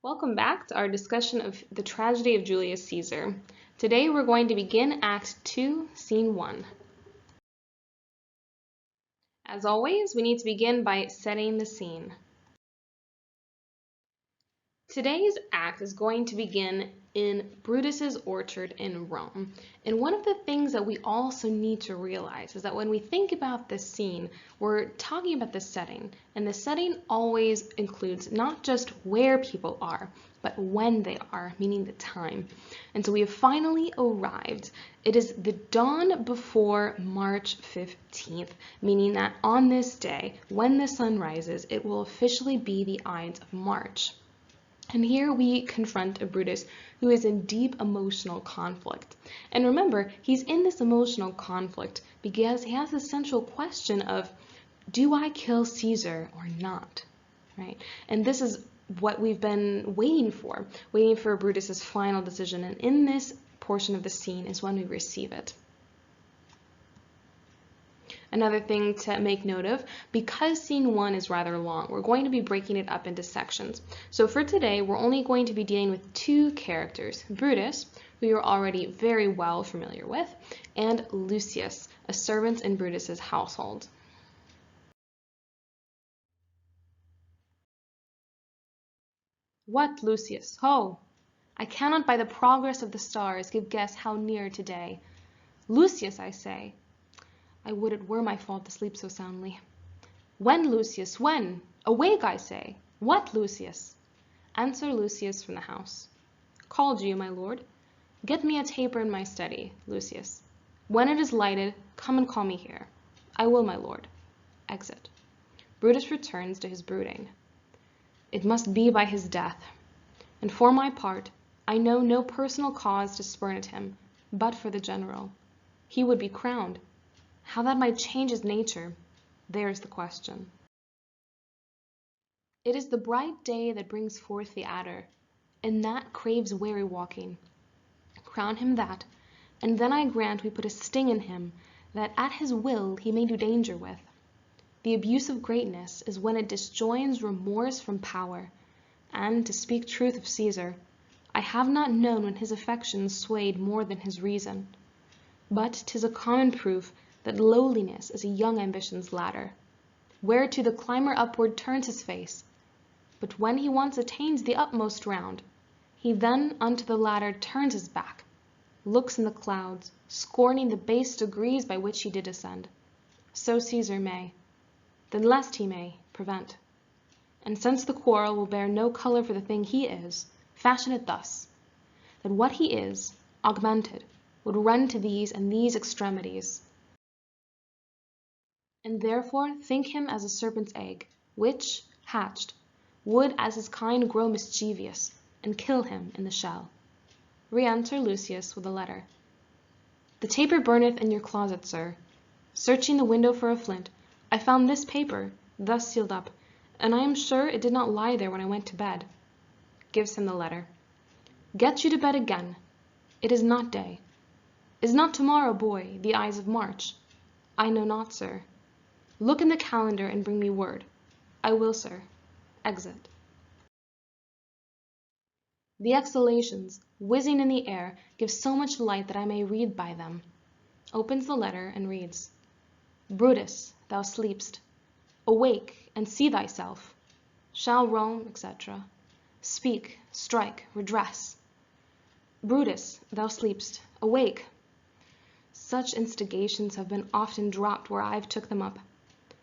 Welcome back to our discussion of the tragedy of Julius Caesar. Today we're going to begin Act 2, Scene 1. As always, we need to begin by setting the scene. Today's act is going to begin in Brutus's orchard in Rome. And one of the things that we also need to realize is that when we think about this scene, we're talking about the setting. And the setting always includes not just where people are, but when they are, meaning the time. And so we have finally arrived. It is the dawn before March 15th, meaning that on this day, when the sun rises, it will officially be the Ides of March. And here we confront a Brutus who is in deep emotional conflict. And remember, he's in this emotional conflict because he has the central question of, do I kill Caesar or not? Right? And this is what we've been waiting for Brutus's final decision. And in this portion of the scene is when we receive it. Another thing to make note of, because scene 1 is rather long, we're going to be breaking it up into sections. So for today, we're only going to be dealing with two characters, Brutus, who you're already very well familiar with, and Lucius, a servant in Brutus's household. What, Lucius? Ho! I cannot by the progress of the stars give guess how near today. Lucius, I say. I would it were my fault to sleep so soundly. When, Lucius, when? Awake, I say. What, Lucius? Answer Lucius from the house. Called you, my lord. Get me a taper in my study, Lucius. When it is lighted, come and call me here. I will, my lord. Exit. Brutus returns to his brooding. It must be by his death. And for my part, I know no personal cause to spurn at him, but for the general. He would be crowned. How that might change his nature, there's the question. It is the bright day that brings forth the adder, and that craves weary walking. Crown him that, and then I grant we put a sting in him, that at his will he may do danger with. The abuse of greatness is when it disjoins remorse from power, and, to speak truth of Caesar, I have not known when his affections swayed more than his reason. But 'tis a common proof that lowliness is a young ambition's ladder, whereto the climber upward turns his face. But when he once attains the utmost round, he then unto the ladder turns his back, looks in the clouds, scorning the base degrees by which he did ascend. So Caesar may, then lest he may, prevent. And since the quarrel will bear no color for the thing he is, fashion it thus, that what he is, augmented, would run to these and these extremities, and therefore think him as a serpent's egg, which, hatched, would as his kind grow mischievous, and kill him in the shell. Re-enter Lucius with a letter. The taper burneth in your closet, sir. Searching the window for a flint, I found this paper, thus sealed up, and I am sure it did not lie there when I went to bed. Gives him the letter. Get you to bed again. It is not day. Is not tomorrow, boy, the Ides of March? I know not, sir. Look in the calendar and bring me word. I will, sir. Exit. The exhalations, whizzing in the air, give so much light that I may read by them. Opens the letter and reads, Brutus, thou sleepst. Awake and see thyself. Shall Rome, etc. Speak, strike, redress. Brutus, thou sleepst. Awake. Such instigations have been often dropped where I've took them up.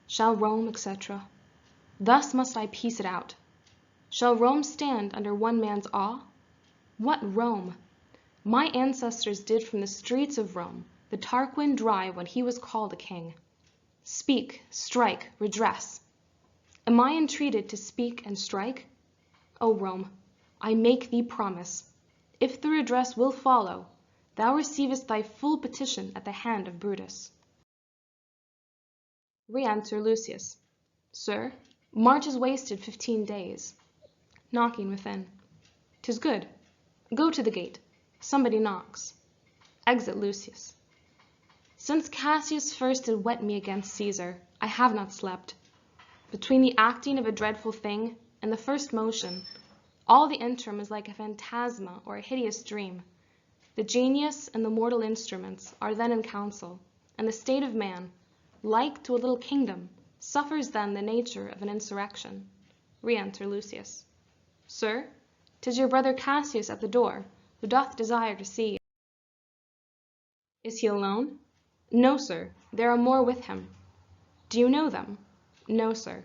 Shall Rome, etc. Thus must I piece it out. Shall Rome stand under one man's awe? What Rome? My ancestors did from the streets of Rome the Tarquin drive when he was called a king. Speak, strike, redress. Am I entreated to speak and strike? O Rome, I make thee promise, if the redress will follow, thou receivest thy full petition at the hand of Brutus. Re-enter Lucius. Sir, March is wasted 15 days. Knocking within. 'Tis good. Go to the gate. Somebody knocks. Exit Lucius. Since Cassius first did whet me against Caesar, I have not slept. Between the acting of a dreadful thing and the first motion, All the interim is like a phantasma or a hideous dream. The genius and the mortal instruments are then in council, and the state of man, like to a little kingdom, suffers then the nature of an insurrection. Re-enter Lucius. Sir, 'tis your brother Cassius at the door, who doth desire to see you. Is he alone? No, sir, there are more with him. Do you know them? No, sir.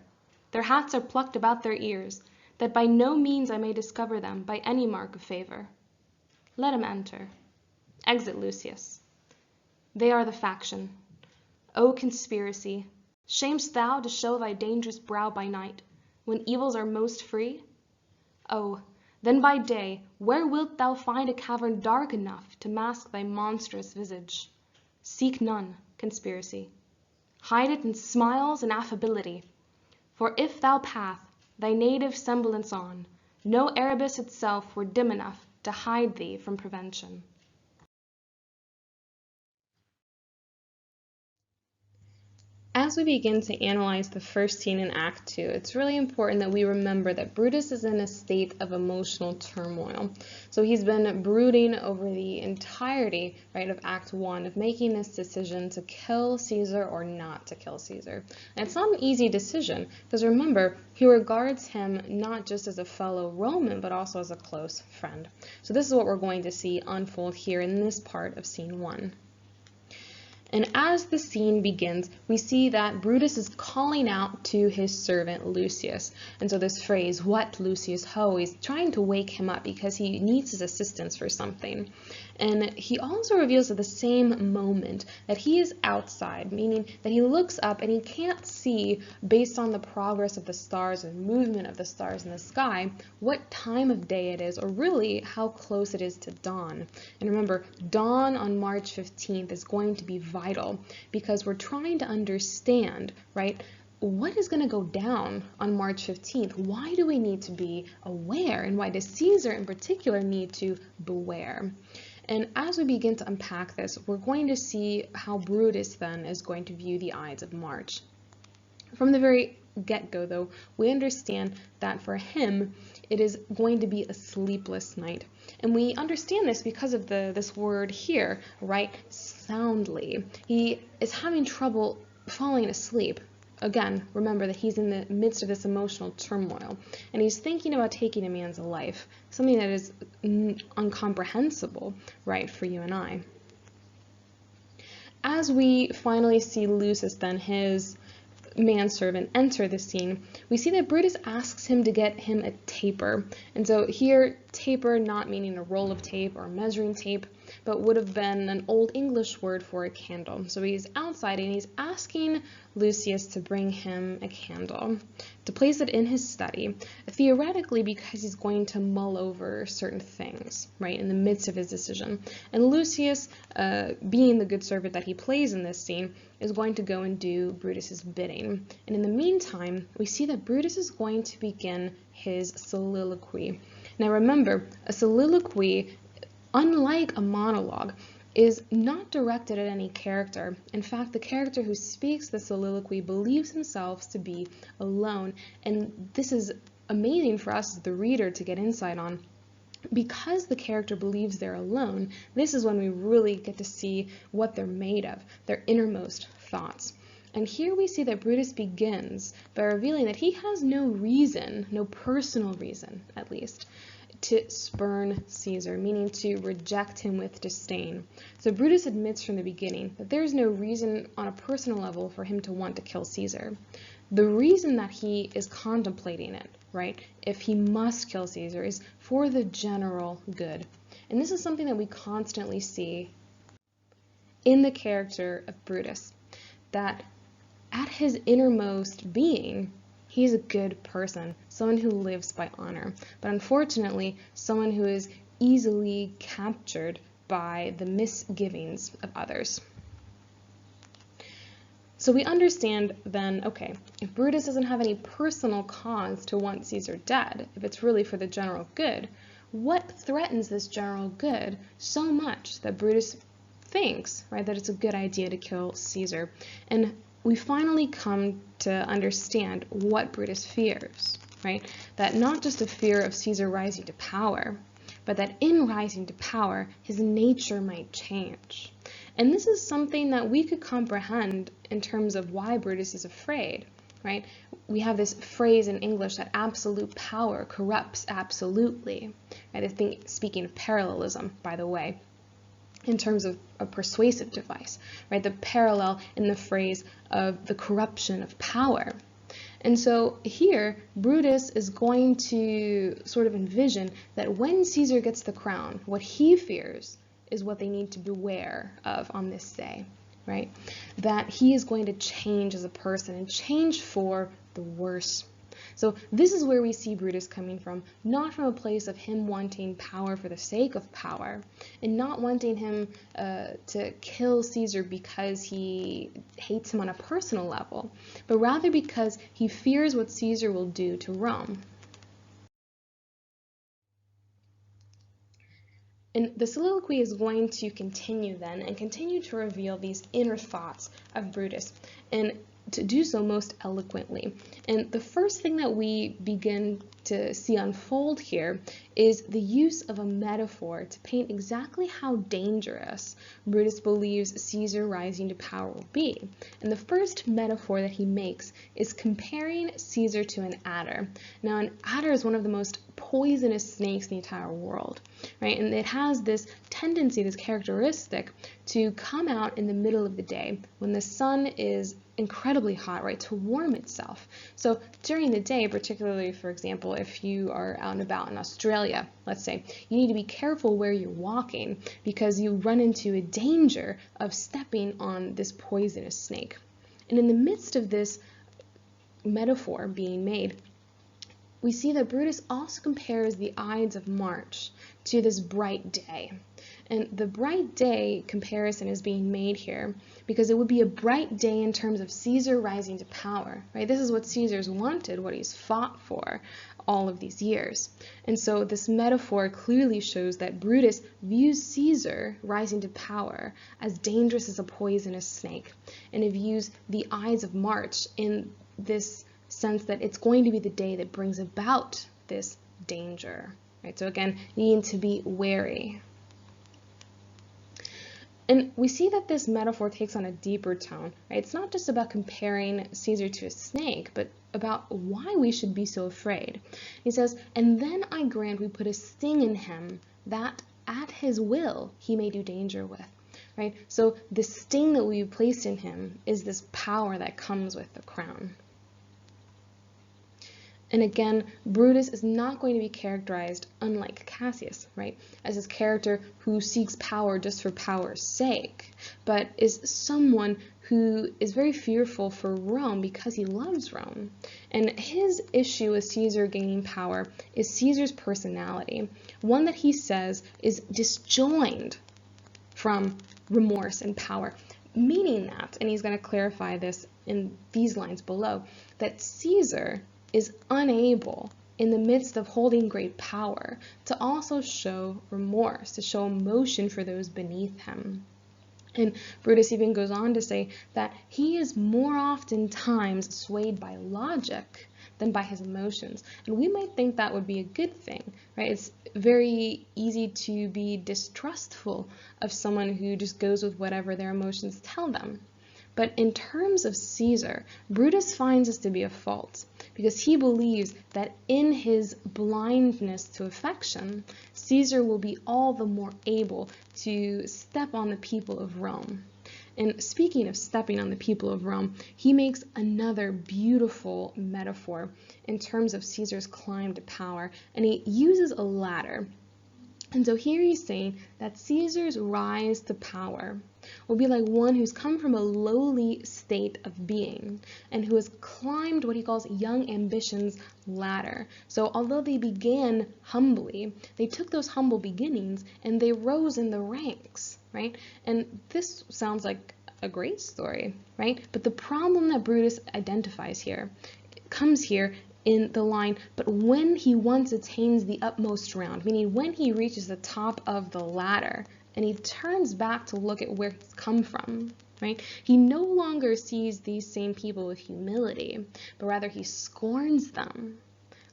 Their hats are plucked about their ears, that by no means I may discover them by any mark of favor. Let him enter. Exit Lucius. They are the faction. O conspiracy, shamest thou to show thy dangerous brow by night, when evils are most free? Oh, then by day, where wilt thou find a cavern dark enough to mask thy monstrous visage? Seek none, conspiracy. Hide it in smiles and affability. For if thou path thy native semblance on, no Erebus itself were dim enough to hide thee from prevention. As we begin to analyze the first scene in Act 2, it's really important that we remember that Brutus is in a state of emotional turmoil. So he's been brooding over the entirety, right, of Act 1, of making this decision to kill Caesar or not to kill Caesar. And it's not an easy decision, because remember, he regards him not just as a fellow Roman, but also as a close friend. So this is what we're going to see unfold here in this part of Scene 1. And as the scene begins, we see that Brutus is calling out to his servant Lucius. And so this phrase, "What, Lucius, ho," is trying to wake him up because he needs his assistance for something. And he also reveals at the same moment that he is outside, meaning that he looks up and he can't see, based on the progress of the stars and movement of the stars in the sky, what time of day it is, or really how close it is to dawn. And remember, dawn on March 15th is going to be vital because we're trying to understand, right, what is going to go down on March 15th? Why do we need to be aware, and why does Caesar in particular need to beware? And as we begin to unpack this, we're going to see how Brutus then is going to view the Ides of March. From the very get-go, though, we understand that for him, it is going to be a sleepless night. And we understand this because of this word here, right? Soundly. He is having trouble falling asleep. Again, remember that he's in the midst of this emotional turmoil, and he's thinking about taking a man's life, something that is incomprehensible, right, for you and I. As we finally see Lucius, then, his manservant, enter the scene, we see that Brutus asks him to get him a taper. And so here, taper not meaning a roll of tape or measuring tape, but would have been an Old English word for a candle. So he's outside and he's asking Lucius to bring him a candle, to place it in his study, theoretically because he's going to mull over certain things, right, in the midst of his decision. And Lucius, being the good servant that he plays in this scene, is going to go and do Brutus's bidding. And in the meantime, we see that Brutus is going to begin his soliloquy. Now remember, a soliloquy, unlike a monologue, is not directed at any character. In fact, the character who speaks the soliloquy believes themselves to be alone. And this is amazing for us as the reader to get insight on. Because the character believes they're alone, this is when we really get to see what they're made of, their innermost thoughts. And here we see that Brutus begins by revealing that he has no reason, no personal reason at least, to spurn Caesar, meaning to reject him with disdain. So Brutus admits from the beginning that there is no reason on a personal level for him to want to kill Caesar. The reason that he is contemplating it, right, if he must kill Caesar, is for the general good. And this is something that we constantly see in the character of Brutus, that at his innermost being, he's a good person, someone who lives by honor, but unfortunately, someone who is easily captured by the misgivings of others. So we understand then, okay, if Brutus doesn't have any personal cause to want Caesar dead, if it's really for the general good, what threatens this general good so much that Brutus thinks, right, that it's a good idea to kill Caesar? And we finally come to understand what Brutus fears, right? That not just a fear of Caesar rising to power, but that in rising to power, his nature might change. And this is something that we could comprehend in terms of why Brutus is afraid, right? We have this phrase in English that absolute power corrupts absolutely, right? I think, speaking of parallelism, by the way, in terms of a persuasive device, right? The parallel in the phrase of the corruption of power. And so here, Brutus is going to sort of envision that when Caesar gets the crown, what he fears is what they need to beware of on this day, right? That he is going to change as a person and change for the worse. So this is where we see Brutus coming from, not from a place of him wanting power for the sake of power, and not wanting him to kill Caesar because he hates him on a personal level, but rather because he fears what Caesar will do to Rome. And the soliloquy is going to continue then and continue to reveal these inner thoughts of Brutus, and to do so most eloquently. And the first thing that we begin to see unfold here is the use of a metaphor to paint exactly how dangerous Brutus believes Caesar rising to power will be. And the first metaphor that he makes is comparing Caesar to an adder. Now, an adder is one of the most poisonous snakes in the entire world, right? And it has this tendency, this characteristic, to come out in the middle of the day when the sun is incredibly hot, right, to warm itself. So during the day, particularly, for example, if you are out and about in Australia, let's say, you need to be careful where you're walking because you run into a danger of stepping on this poisonous snake. And in the midst of this metaphor being made, we see that Brutus also compares the Ides of March to this bright day. And the bright day comparison is being made here because it would be a bright day in terms of Caesar rising to power, right? This is what Caesar's wanted, what he's fought for all of these years. And so this metaphor clearly shows that Brutus views Caesar rising to power as dangerous as a poisonous snake, and he views the Ides of March in this sense that it's going to be the day that brings about this danger, right? So again, you need to be wary. And we see that this metaphor takes on a deeper tone, right? It's not just about comparing Caesar to a snake, but about why we should be so afraid. He says, "And then I grant we put a sting in him that at his will he may do danger with." Right? So the sting that we placed in him is this power that comes with the crown. And again, Brutus is not going to be characterized, unlike Cassius, right, as this character who seeks power just for power's sake, but is someone who is very fearful for Rome because he loves Rome. And his issue with Caesar gaining power is Caesar's personality, one that he says is disjoined from remorse and power, meaning that, and he's going to clarify this in these lines below, that Caesar is unable, in the midst of holding great power, to also show remorse, to show emotion for those beneath him. And Brutus even goes on to say that he is more oftentimes swayed by logic than by his emotions. And we might think that would be a good thing, right? It's very easy to be distrustful of someone who just goes with whatever their emotions tell them. But in terms of Caesar, Brutus finds this to be a fault because he believes that in his blindness to affection, Caesar will be all the more able to step on the people of Rome. And speaking of stepping on the people of Rome, he makes another beautiful metaphor in terms of Caesar's climb to power, and he uses a ladder. And so here he's saying that Caesar's rise to power will be like one who's come from a lowly state of being and who has climbed what he calls young ambition's ladder. So although they began humbly, they took those humble beginnings and they rose in the ranks, right? And this sounds like a great story, right? But the problem that Brutus identifies here comes here in the line, but when he once attains the utmost round, meaning when he reaches the top of the ladder and he turns back to look at where he's come from, right? He no longer sees these same people with humility, but rather he scorns them,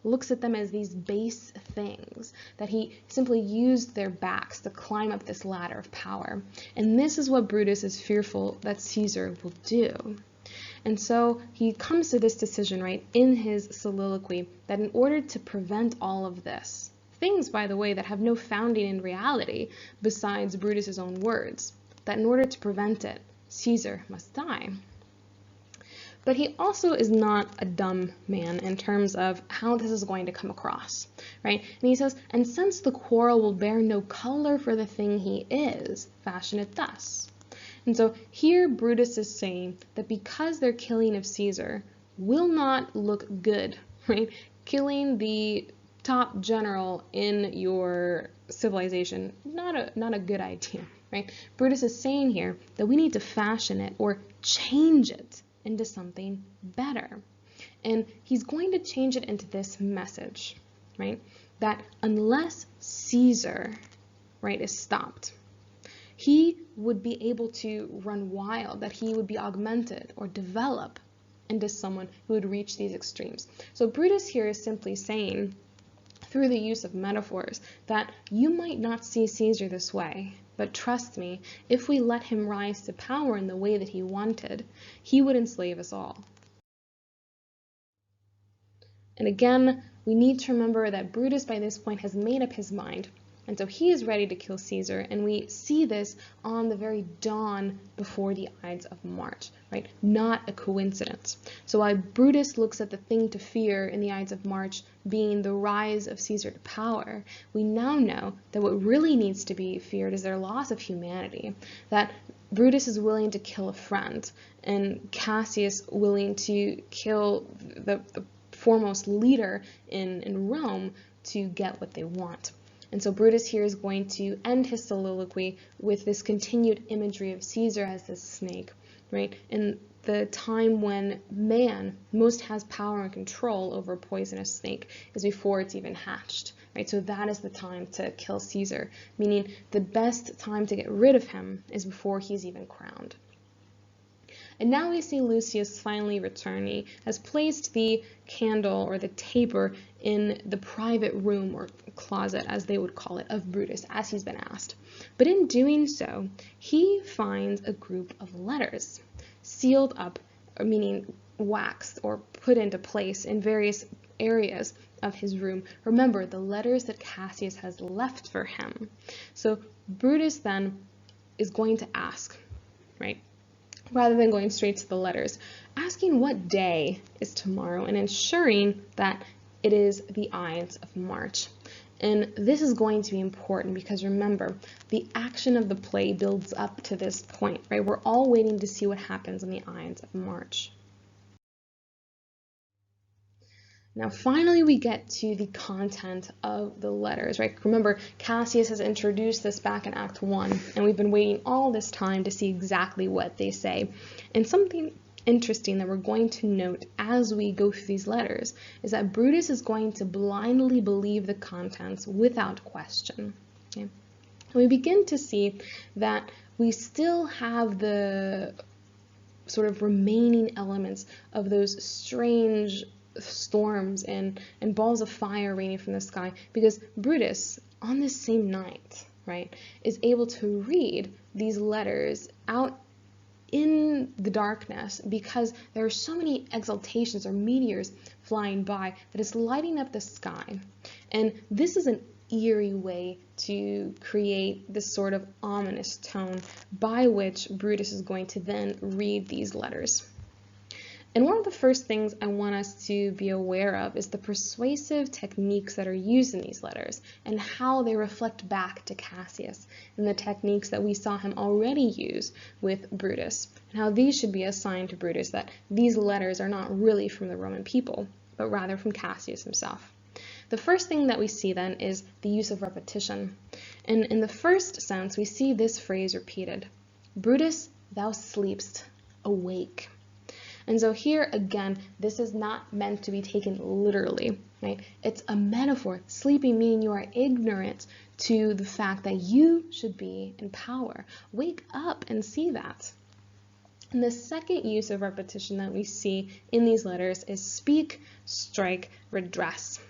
looks at them as these base things, that he simply used their backs to climb up this ladder of power. And this is what Brutus is fearful that Caesar will do. And so he comes to this decision, right, in his soliloquy, that in order to prevent all of this, things, by the way, that have no founding in reality besides Brutus's own words, that in order to prevent it, Caesar must die. But he also is not a dumb man in terms of how this is going to come across, right? And he says, and since the quarrel will bear no color for the thing he is, fashion it thus. And so here Brutus is saying that because their killing of Caesar will not look good, right? Killing the top general in your civilization, not a good idea, right? Brutus is saying here that we need to fashion it or change it into something better. And he's going to change it into this message, right? That unless Caesar, right, is stopped, he would be able to run wild, that he would be augmented or develop into someone who would reach these extremes. So Brutus here is simply saying, through the use of metaphors, that you might not see Caesar this way, but trust me, if we let him rise to power in the way that he wanted, he would enslave us all. And again, we need to remember that Brutus by this point has made up his mind. And so he is ready to kill Caesar, and we see this on the very dawn before the Ides of March, right? Not a coincidence. So while Brutus looks at the thing to fear in the Ides of March being the rise of Caesar to power, we now know that what really needs to be feared is their loss of humanity, that Brutus is willing to kill a friend, and Cassius willing to kill the foremost leader in Rome to get what they want. And so Brutus here is going to end his soliloquy with this continued imagery of Caesar as this snake, right? In the time when man most has power and control over a poisonous snake is before it's even hatched, right? So that is the time to kill Caesar, meaning the best time to get rid of him is before he's even crowned. And now we see Lucius finally return. He has placed the candle or the taper in the private room or closet, as they would call it, of Brutus, as he's been asked. But in doing so, he finds a group of letters sealed up, meaning waxed or put into place in various areas of his room. Remember, the letters that Cassius has left for him. So Brutus then is going to ask, right? Rather than going straight to the letters, asking what day is tomorrow and ensuring that it is the Ides of March. And this is going to be important because remember, the action of the play builds up to this point, right? We're all waiting to see what happens on the Ides of March. Now, finally, we get to the content of the letters, right? Remember, Cassius has introduced this back in Act 1, and we've been waiting all this time to see exactly what they say. And something interesting that we're going to note as we go through these letters is that Brutus is going to blindly believe the contents without question. Okay? And we begin to see that we still have the sort of remaining elements of those strange storms and balls of fire raining from the sky, because Brutus, on this same night, right, is able to read these letters out in the darkness because there are so many exaltations or meteors flying by that it's lighting up the sky. And this is an eerie way to create this sort of ominous tone by which Brutus is going to then read these letters. And one of the first things I want us to be aware of is the persuasive techniques that are used in these letters and how they reflect back to Cassius and the techniques that we saw him already use with Brutus, and how these should be assigned to Brutus, that these letters are not really from the Roman people, but rather from Cassius himself. The first thing that we see then is the use of repetition. And in the first sense, we see this phrase repeated: Brutus, thou sleepst, awake. And so here again, this is not meant to be taken literally, right? It's a metaphor. Sleeping meaning you are ignorant to the fact that you should be in power. Wake up and see that. And the second use of repetition that we see in these letters is speak, strike, redress.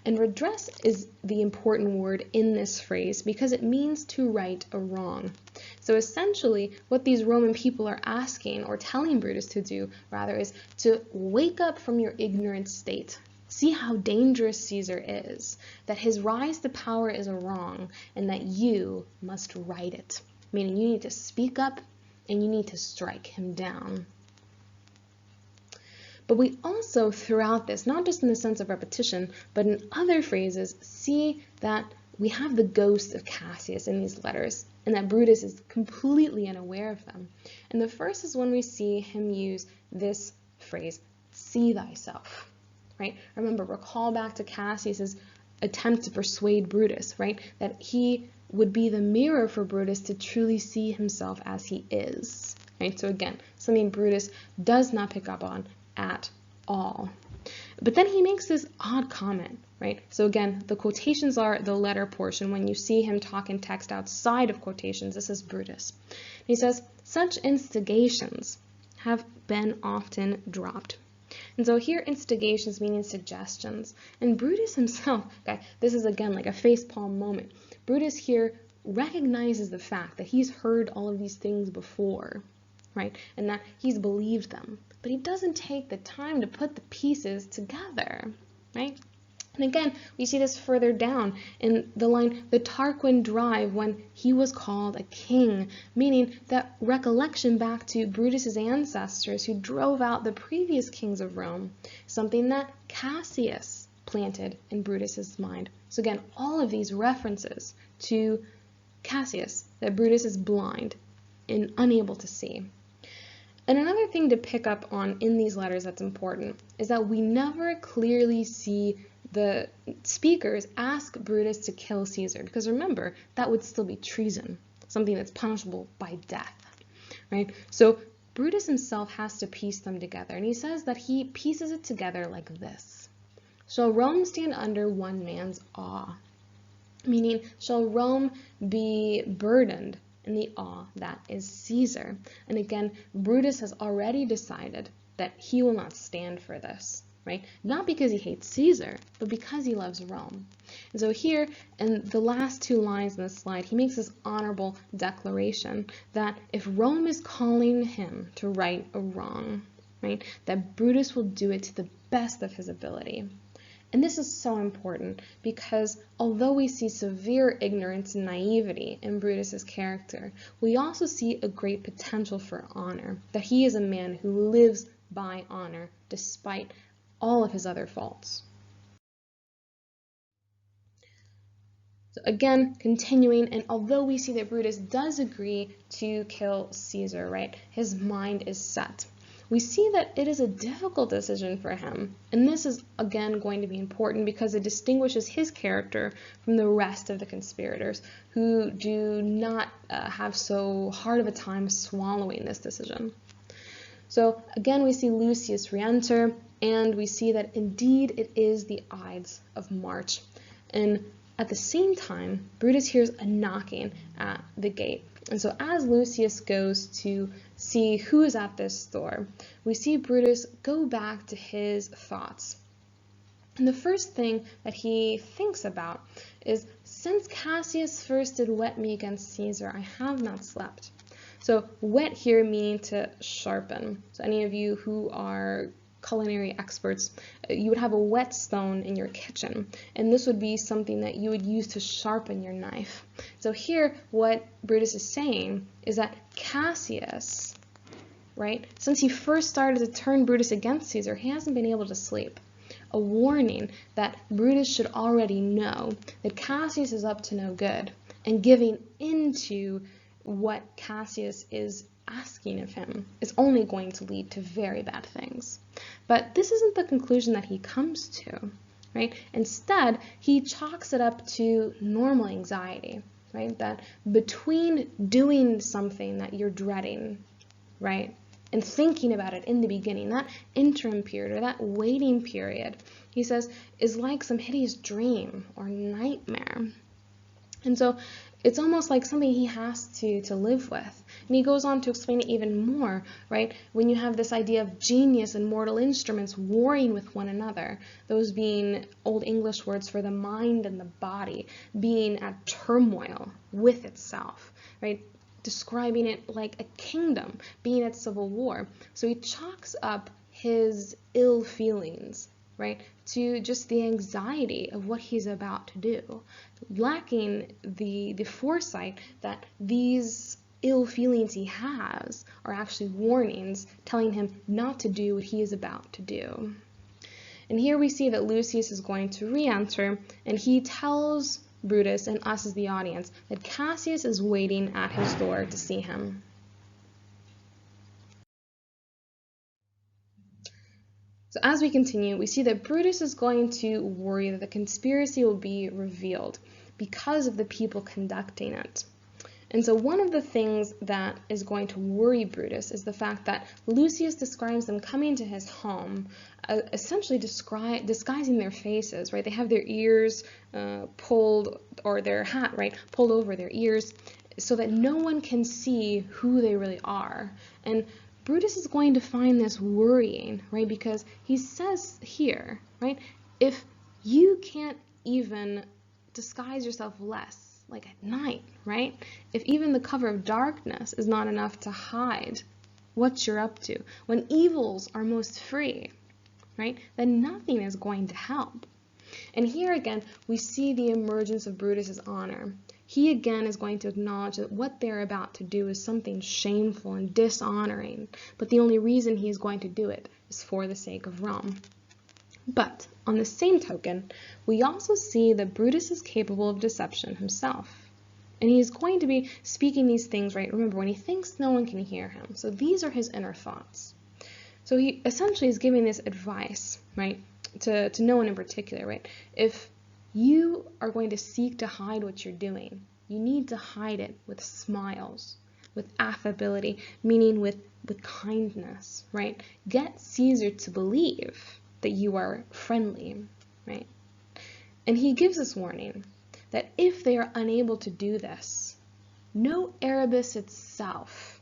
And redress is the important word in this phrase because it means to right a wrong. So essentially, what these Roman people are asking, or telling Brutus to do, rather, is to wake up from your ignorant state. See how dangerous Caesar is, that his rise to power is a wrong, and that you must right it. Meaning you need to speak up and you need to strike him down. But we also, throughout this, not just in the sense of repetition, but in other phrases, see that we have the ghost of Cassius in these letters, and that Brutus is completely unaware of them. And the first is when we see him use this phrase, see thyself, right? Remember, recall back to Cassius's attempt to persuade Brutus, right? That he would be the mirror for Brutus to truly see himself as he is, right? So again, something Brutus does not pick up on at all. But then he makes this odd comment, right? So again, the quotations are the letter portion. When you see him talk in text outside of quotations, this is Brutus. He says, such instigations have been often dropped. And so here instigations meaning suggestions. And Brutus himself, okay, this is again like a facepalm moment. Brutus here recognizes the fact that he's heard all of these things before, right? And that he's believed them. But he doesn't take the time to put the pieces together, right? And again, we see this further down in the line, the Tarquin drive when he was called a king, meaning that recollection back to Brutus's ancestors who drove out the previous kings of Rome, something that Cassius planted in Brutus's mind. So again, all of these references to Cassius, that Brutus is blind and unable to see. And another thing to pick up on in these letters that's important is that we never clearly see the speakers ask Brutus to kill Caesar, because remember, that would still be treason, something that's punishable by death, right? So Brutus himself has to piece them together, and he says that he pieces it together like this. Shall Rome stand under one man's awe? Meaning, shall Rome be burdened in the awe that is Caesar? And again, Brutus has already decided that he will not stand for this, right? Not because he hates Caesar, but because he loves Rome. And so here, in the last two lines in the slide, he makes this honorable declaration that if Rome is calling him to right a wrong, right, that Brutus will do it to the best of his ability. And this is so important because although we see severe ignorance and naivety in Brutus's character, we also see a great potential for honor, that he is a man who lives by honor despite all of his other faults. So again, continuing, and although we see that Brutus does agree to kill Caesar, right, his mind is set. We see that it is a difficult decision for him, and this is again going to be important because it distinguishes his character from the rest of the conspirators who do not have so hard of a time swallowing this decision. So again, we see Lucius re-enter, and we see that indeed it is the Ides of March. And at the same time, Brutus hears a knocking at the gate. And so as Lucius goes to see who is at this door, we see Brutus go back to his thoughts. And the first thing that he thinks about is, since Cassius first did whet me against Caesar, I have not slept. So whet here meaning to sharpen. So any of you who are culinary experts, you would have a whetstone in your kitchen, and this would be something that you would use to sharpen your knife. So here, what Brutus is saying is that Cassius, right, since he first started to turn Brutus against Caesar, he hasn't been able to sleep. A warning that Brutus should already know that Cassius is up to no good, and giving into what Cassius is asking of him is only going to lead to very bad things. But this isn't the conclusion that he comes to, right? Instead, he chalks it up to normal anxiety, right? That between doing something that you're dreading, right, and thinking about it in the beginning, that interim period or that waiting period, he says, is like some hideous dream or nightmare. And so it's almost like something he has to live with. And he goes on to explain it even more, right? When you have this idea of genius and mortal instruments warring with one another, those being Old English words for the mind and the body, being at turmoil with itself, right? Describing it like a kingdom being at civil war. So he chalks up his ill feelings, right, to just the anxiety of what he's about to do, lacking the foresight that these ill feelings he has are actually warnings telling him not to do what he is about to do. And here we see that Lucius is going to re-answer, and he tells Brutus and us as the audience that Cassius is waiting at his door to see him. So as we continue, we see that Brutus is going to worry that the conspiracy will be revealed because of the people conducting it. And so one of the things that is going to worry Brutus is the fact that Lucius describes them coming to his home, essentially disguising their faces, right? They have their ears pulled, or their hat, right, pulled over their ears so that no one can see who they really are. And Brutus is going to find this worrying, right? Because he says here, right, if you can't even disguise yourself less, like at night, right? If even the cover of darkness is not enough to hide what you're up to, when evils are most free, right, then nothing is going to help. And here again, we see the emergence of Brutus's honor. He again is going to acknowledge that what they're about to do is something shameful and dishonoring, but the only reason he is going to do it is for the sake of Rome. But on the same token, we also see that Brutus is capable of deception himself. And he is going to be speaking these things, right? Remember, when he thinks no one can hear him. So these are his inner thoughts. So he essentially is giving this advice, right, to no one in particular, right? If you are going to seek to hide what you're doing, you need to hide it with smiles, with affability, meaning with kindness, right? Get Caesar to believe that you are friendly, right? And he gives this warning that if they are unable to do this, no Erebus itself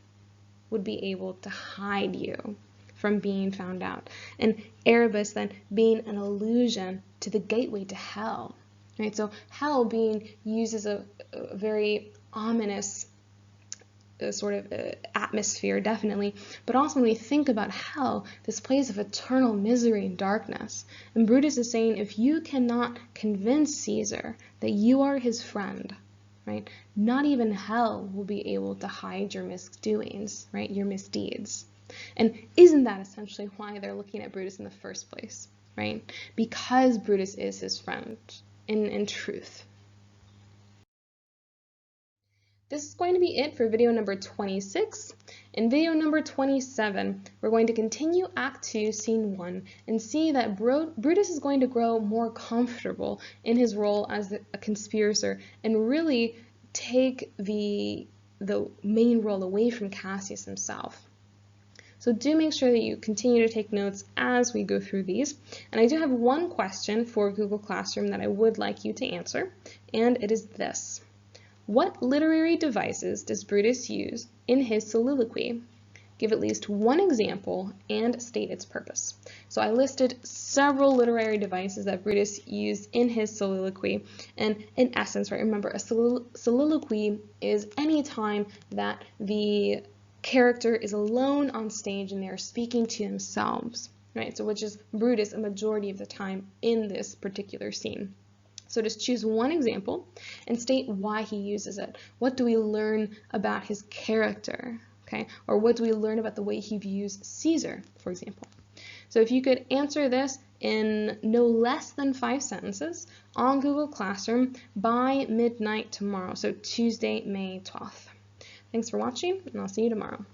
would be able to hide you from being found out. And Erebus then being an allusion to the gateway to hell, right? So hell being used as a very ominous sort of atmosphere, definitely, but also when we think about hell, this place of eternal misery and darkness. And Brutus is saying, if you cannot convince Caesar that you are his friend, right, not even hell will be able to hide your misdoings, right, your misdeeds. And isn't that essentially why they're looking at Brutus in the first place, right? Because Brutus is his friend in truth. This is going to be it for video number 26. In video number 27, we're going to continue Act 2, Scene 1, and see that Brutus is going to grow more comfortable in his role as a conspirator and really take the main role away from Cassius himself. So do make sure that you continue to take notes as we go through these. And I do have one question for Google Classroom that I would like you to answer, and it is this. What literary devices does Brutus use in his soliloquy? Give at least one example and state its purpose. So I listed several literary devices that Brutus used in his soliloquy. And in essence, right, remember, a soliloquy is any time that the character is alone on stage and they are speaking to themselves, right? So which is Brutus a majority of the time in this particular scene. So just choose one example and state why he uses it. What do we learn about his character, okay? Or what do we learn about the way he views Caesar, for example? So if you could answer this in no less than 5 sentences on Google Classroom by midnight tomorrow, so Tuesday, May 12th. Thanks for watching, and I'll see you tomorrow.